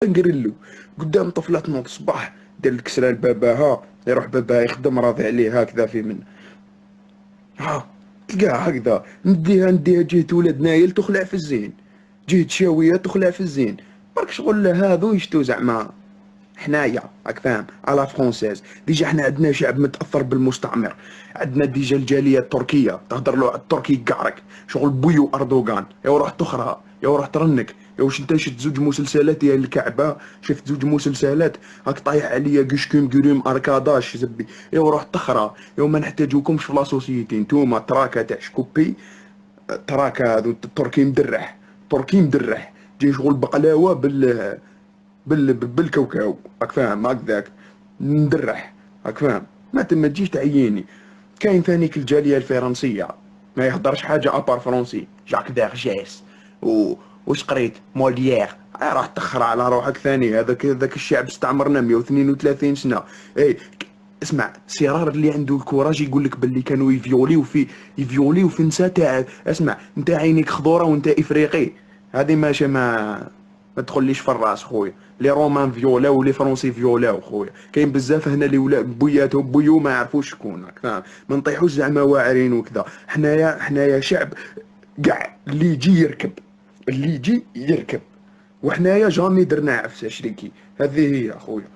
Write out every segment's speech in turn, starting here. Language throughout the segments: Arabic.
نقرلو قدام طفلة تنوض الصباح دير الكسرة لباباها، يروح باباها يخدم راضي عليه هكذا في من ها، تلقاها هكذا نديها جهة ولاد نايل تخلع في الزين، جهة شاوية تخلع في الزين. برك شغل هذو يشتو زعما حنايا راك فاهم على فرونسيز. ديجا حنا عندنا شعب متاثر بالمستعمر، عندنا ديجا الجاليه التركيه تهضر له على التركي يقعرك شغل بويو اردوغان. يا روح تخرى يا روح ترنك يا واش انت شفت زوج مسلسلات يا الكعبه، شفت زوج مسلسلات هاك طايح عليا كشكوم كريم اركاداش زبي. يا روح تخرى يا ما نحتاجوكمش في لاسوسيتي نتوما تراكا تاع شكوبي، تراكا هذو التركي مدرح، تركي مدرح جاي شغل بقلاوه بالكاوكاو راك فاهم هكذاك ندرح راك فاهم. ما تجيش تعييني. كاين ثانيك الجاليه الفرنسيه ما يهضرش حاجه ابار فرونسي، جاك ديرجيس واش قريت موليير. راح تخرع على روحك ثاني. هذاك الشعب استعمرنا 132 سنه. اي اسمع، سيرار اللي عنده الكوراج يقول لك باللي كانوا يفيوليو في نساء تاع. اسمع انت عينيك خضوره وانت افريقي، هذه ماشي ما تدخليش في الراس خويا. لي رومان فيولاو ولي فرونسي فيولاو خويا. كاين بزاف هنا اللي ولا بوياتهم بويو ما يعرفوش شكون راك فاهم. ما نطيحوش زعما واعرين وكذا. حنايا شعب كاع اللي يجي يركب، اللي يجي يركب. وحنايا جامي درنا عفسه شريكي. هذه هي اخويا.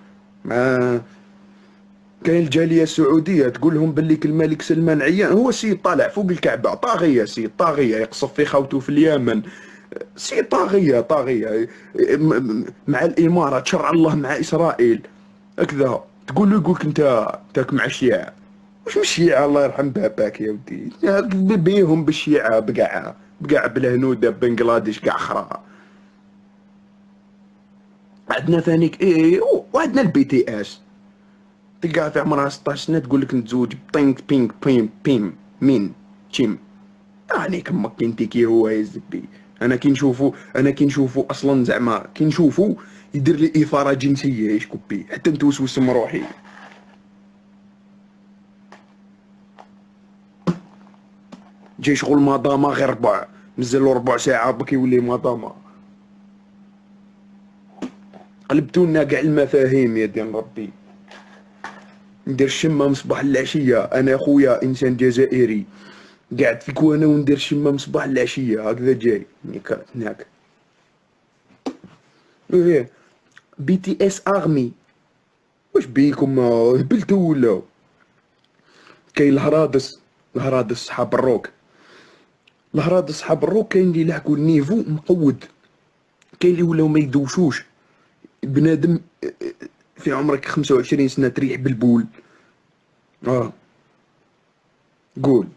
ما كاين الجاليه السعوديه تقول لهم باللي الملك سلمان عيان هو سيد طالع فوق الكعبه طاغيه، سيد طاغيه يقصف في خوته في اليمن. سي طاغيه طاغيه مع الامارات شرع الله مع اسرائيل هكذا. تقول له يقولك انت تاك مع الشيعة. واش من الشيعة الله يرحم باباك يا ودي بيهم بالشيعة بقع بالهنودة بنجلاديش قاع خرا. عندنا ثانيك وعندنا البي تي اس تلقاها في عمرها 16 سنة تقول لك نتزوج بينك بينك بيم بيم مين تشيم. عليك امك انت كي هو يا زبي. انا كي نشوفو اصلا زعما كي نشوفو يدير لي اثاره جنسيه ايش كوبي حتى نتوسوس من روحي. جاي شغل ماداما غير ربع، مازالو ربع ساعه بك يولي ماداما. قلبتونا كاع المفاهيم يا دين ربي. ندير الشمه من صباح العشيه. انا خويا انسان جزائري قاعد في كوانا وندير الشمه من صباح العشيه هكذا جاي هناك. ايه بي تي اس ارمي. واش بيكم هبلتو ولا؟ كاين الهرادس صحاب الروك. الهرادس صحاب الروك كاين اللي يلحقوا النيفو مقود، كاين اللي ولاو ما يدوشوش. بنادم في عمرك 25 سنه تريح بالبول. اه قول.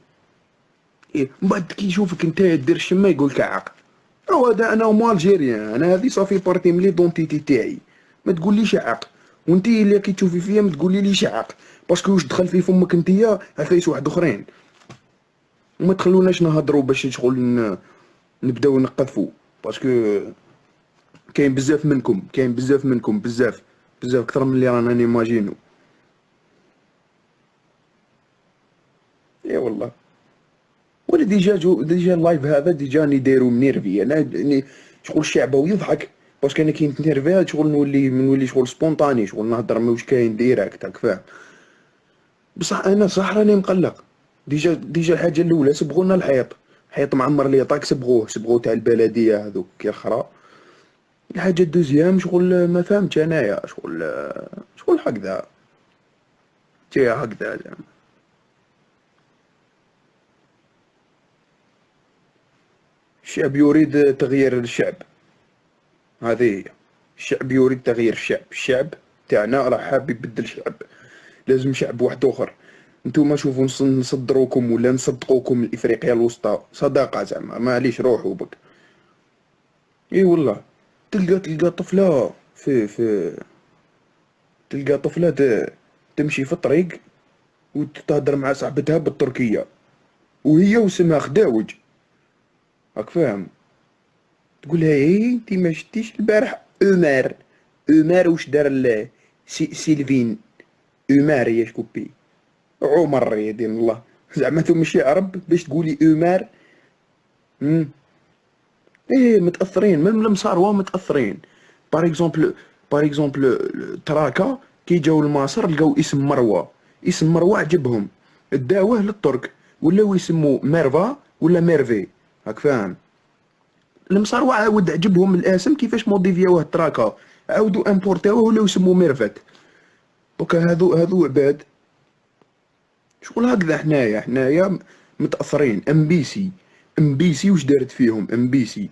إيه من بعد كي يشوفك انت دير الشمه يقول لك عاق. هذا انا مو الجيريان، انا هذه صافي بارتي من لي دونتيتي تاعي. ما تقوليش عاق. وانت اللي كي تشوفي فيا ما تقولي ليش عاق، باسكو واش دخل في فمك انتيا عفايس واحد اخرين. وما تخلوناش نهضروا باش شغل نبداو نقذفوا. باسكو كاين بزاف منكم بزاف اكثر من اللي رانا نيماجينو. اي والله. ولا ديجا اللايف هذا ديجا راني دايرو منيرفي انا شغل الشعبه يضحك. باسكو انا كي نتنيرفي شغل نولي شغل سبونطاني شغل نهضر ما واش كاين ديريكت راك فاهم. بصح انا صح راني مقلق. ديجا الحاجه الاولى صبغونا الحيط، حيط معمر لي طاك صبغوه تاع البلديه هذوك كي خرا. الحاجه الدوزيام شغل ما فهمتش انايا شغل هكذا جاي هكذا زعما. الشعب يريد تغيير الشعب. هذه هي. الشعب يريد تغيير الشعب تاعنا راه حاب يبدل الشعب. لازم شعب واحد اخر. نتوما شوفوا نصدروكم ولا نصدقوكم لافريقيا الوسطى صداقه زعما معليش روحوا بك. اي والله. تلقى طفله تلقى طفله تمشي في الطريق وتهدر مع صاحبتها بالتركيه وهي واسمها خداوج راك فاهم. تقول لها انتي ما شتيش البارح عمر واش دار سيلفين عمر يا شكوبي عمر يا دين الله. زعما انتو ماشي عرب باش تقولي عمر. ايه متاثرين من المصاروه متاثرين باغ اكزومبل تراكا كي جاو لمصر لقاو اسم مروه، اسم مروه عجبهم داوه للترك ولاو يسموا ميرفا ولا ميرفي، راك فاهم. المصاروع عاود عجبهم الاسم كيفاش موديفياوه تراكا، عاودوا امبورتاوه ولاو يسموا ميرفت. دوكا هادو عباد شغل هكذا. حنايا متاثرين. ام بي سي واش دارت فيهم ام بي سي؟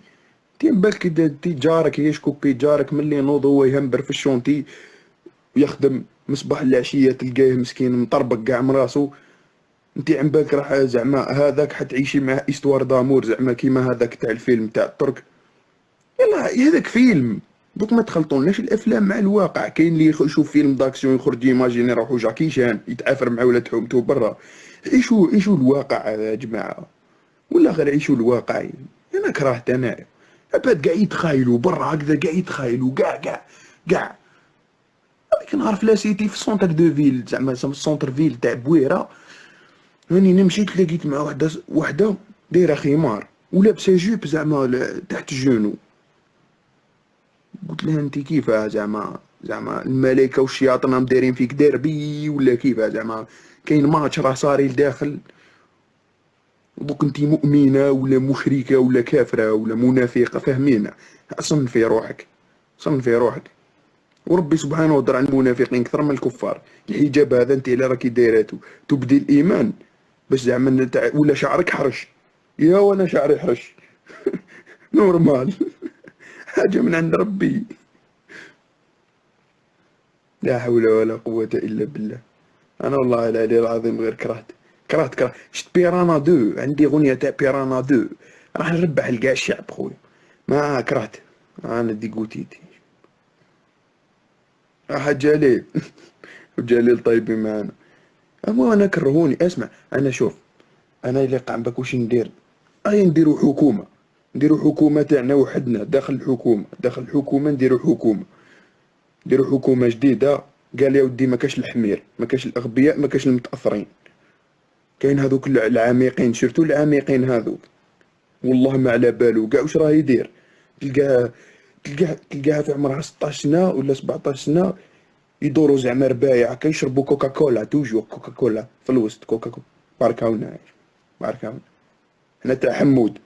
تيم بالك تي جارك يشكوبي جارك ملي نوض هو يهمبر في الشونتي يخدم مصباح العشيه تلقاه مسكين مطربق كاع من راسو، انتي عم بالك راح زعما هذاك حتعيشي معاه استوار دامور زعما كيما هذاك تاع الفيلم تاع الترك؟ يلا هذاك فيلم. دوك ما تخلطوناش الافلام مع الواقع. كاين اللي يشوف فيلم داكسيون يخرج يماجيني روحو جاكي شان يتعافر مع ولاد حومتو برا. عيشوا الواقع يا جماعه، ولا غير عيشوا الواقع. انا كرهت انا عباد قاع يتخايلوا برا هكذا، قاع يتخايلوا كاع. هذيك نهار في لاسيتي في سونتر دو فيل زعما سونتر فيل تاع بويره، راني نمشي تلاقيت مع وحده دايره خمار ولابسه جوب زعما تحت الجونو. قلت لها انت كيفاه زعما الملائكه والشياطين راهم دايرين فيك داربي ولا كيفاه؟ زعما كاين ماتش راه صاري لداخل، دوك انت مؤمنه ولا مشركه ولا كافره ولا منافقه؟ فهمينا. صنفي روحك، صنفي روحك. وربي سبحانه وتعالى عن المنافقين اكثر من الكفار. الحجاب هذا انت الا راكي دايراتو تبدي الايمان باش زعما ولا شعرك حرش. يا وانا شعري حرش نورمال حاجه من عند ربي. لا حول ولا قوه الا بالله. انا والله العلي العظيم غير كرهت. شفت بيرانا 2، عندي اغنيه تاع بيرانا 2 راح نربح لكاع الشعب خويا. ما كرهت انا ديكوتيتي. جليل وجليل طيبين معانا. اما انا كرهوني. اسمع انا شوف، انا اللي قاع بك واش ندير؟ نديرو حكومه، نديرو حكومه تاعنا وحدنا داخل الحكومه نديرو حكومه جديده. قال يا ودي ما كاش الحمير، ما كاش الاغبياء، ما كاش المتاثرين. كاين هذوك العميقين، شفتو العميقين هذوك والله ما على بالو كاع واش راه يدير. تلقاها في عمرها 16 سنه ولا 17 سنه يدوروا زعما ربايع هكا يشربوا كوكاكولا، توجور كوكاكولا في الوسط كوكاكولا. باركاونا باركاونا. حنا تاع حمود،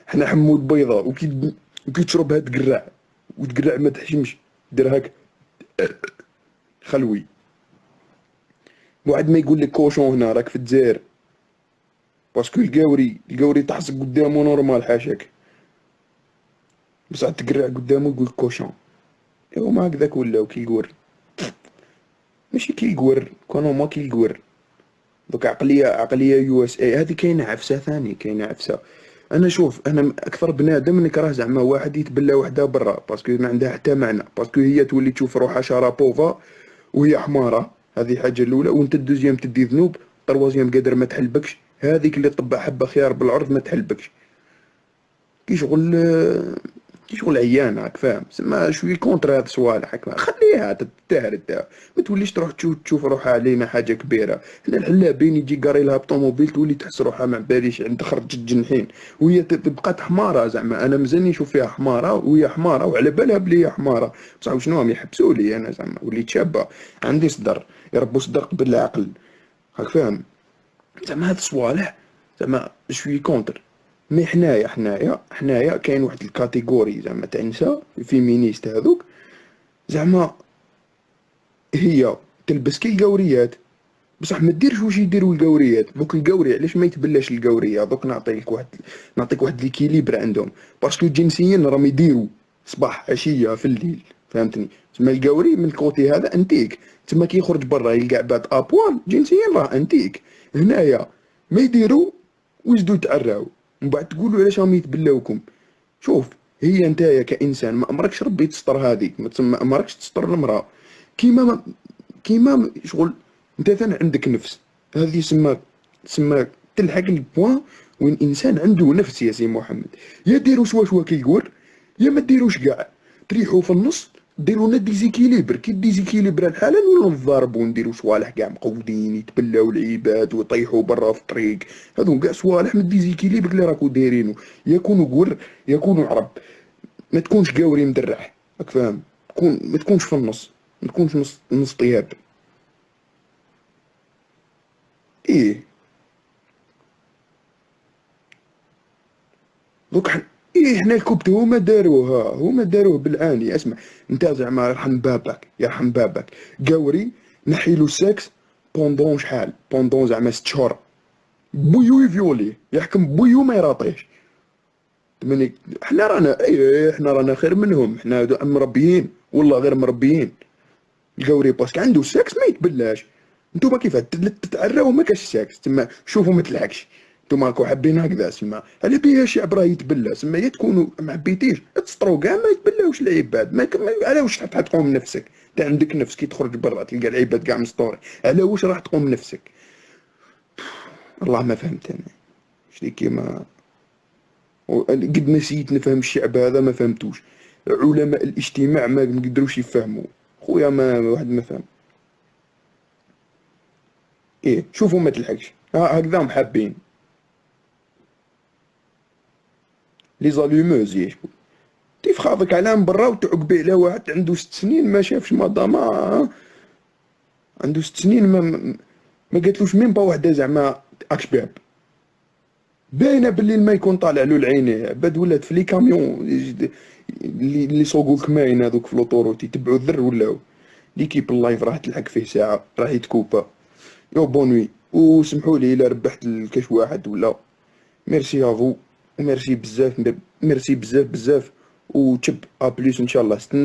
حنا حمود بيضة وكي تشربها تقرع وتقرع ما تحشمش دير هاك خلوي. وعد ما يقول لك كوشون هنا راك في الجزائر، باسكو القاوري تحصق قدامه نورمال حاشاك، بصح تقرع قدامه يقول كوشون. ايوا ما هكذاك ولاو كي القور، ماشي كي القور كانوا ما كي القور. دوك عقليه يو اس اي هذه كاينه عفسه ثاني، كاينه عفسه. انا شوف انا اكثر بنادم نكره زعما واحد يتبلى وحده برا باسكو ما عندها حتى معنى، باسكو هي تولي تشوف روحها شارابوفا وهي حماره. هذه حاجه الاولى. وانت الدوزيام تدي ذنوب، التروازيام قادر ما تحلبكش. هذيك اللي طبع حبه خيار بالعرض ما تحلبكش. كي شغل عيان راك فاهم. سما شوي كونتر هاد الصوالح هكا خليها تتهرد. ما توليش تروح تشوف روحها علينا حاجه كبيره. حنا الحلابين يجي قاري لها بطوموبيل تولي تحس روحها ما باليش عند خرجت جنحين وهي بقات حماره. زعما انا مازالني نشوف فيها حماره وهي حماره وعلى بالها بلي هي حماره، بصح وشنو هم يحبسوا لي انا زعما وليت شابه عندي صدر، يربوا صدر قبل العقل راك فاهم. زعما هاد الصوالح زعما شوي كونتر. مي حنايا كاين واحد الكاتيجوري زعما تاع نساء الفيمينيست هذوك زعما هي تلبس كي القوريات بصح ما ديرش واش يديروا القوريات. دوك القوري علاش ما يتبلاش القوريه؟ دوك نعطيك واحد ليكيليبر عندهم، باسكو جنسيا راهم يديروا صباح عشيه في الليل، فهمتني؟ تما القوري من الكوتي هذا انتيك، تما كي يخرج برا يلقى عباد ابوال جنسيا راه انتيك. هنايا ما يديروا ويزيدوا يتعراو من بعد تقولوا علاش راهم يتبلاوكم. شوف هي نتايا كانسان ما امركش ربي تستر هذيك، ما امركش تستر المراه كيما شغل انت ثاني عندك نفس. هذه سما تلحق البوان وين الانسان عنده نفس يا سي محمد. يا ديروا شوا كيقول يا ما ديروش كاع، تريحوا في النص ديروا لنا ديزيكيليبر. كي ديزيكيليبر الحاله نولوا نضاربوا نديروا صوالح كاع مقودين يتبلاو العباد ويطيحوا برا في الطريق. هذو كاع صوالح من الديزيكيليبر اللي راكو دايرينو. يكونوا قور يكونوا عرب، ما تكونش قاوري مدرح راك فاهم. ما تكونش في النص، ما تكونش نص طياب. ايه دوك ايه حنا الكبت هما داروه بالعاني. اسمع انت زعما يرحم باباك يرحم باباك، قاوري نحيلو السكس بوندون شحال، بوندون زعما 6 شهور، بويو يفيوليه يحكم بويو ما يراطيش. تمني حنا رانا خير منهم، حنا مربيين والله غير مربيين. القوري باسكو عنده السكس ما يتبلاش. نتوما كيف تتعراو ما كاش السكس تما شوفوا ما تلحقش. نتوما راكو حابين هكذا سما على بيها شعب راه يتبلى سما، يا تكونوا ما حبيتيش تسطروا كاع ما يتبلاوش العباد. على واش راح تقوم نفسك؟ انت عندك نفس كي تخرج برا تلقى العباد كاع مسطوري، على واش راح تقوم نفسك؟ والله ما فهمت انا شتي كيما قد ما سيت نفهم الشعب هذا ما فهمتوش. علماء الاجتماع ما قدروش يفهموا خويا، ما واحد ما فهم. ايه شوفوا ما تلحقش هكذا هم حابين لي زالوموز يشبو. كيف خاضك على من برا وتعقبي على واحد عنده 6 سنين ما شافش ماداما، عنده 6 سنين ما قالتلوش ميم با وحده زعما اك شباب. باينه باللي ما يكون طالع له العين عباد ولات في لي كاميون اللي يسوقوا الكماين هذوك في لوطوروت يتبعوا الذر ولاو. ليكيب اللايف راح تلحق فيه ساعه راح يتكوبا. يو بونوي وسمحوا لي الا ربحت لكاش واحد ولا. ميرسي افو وميرسي بزاف، ميرسي بزاف بزاف وتشب ابليس ان شاء الله. استنى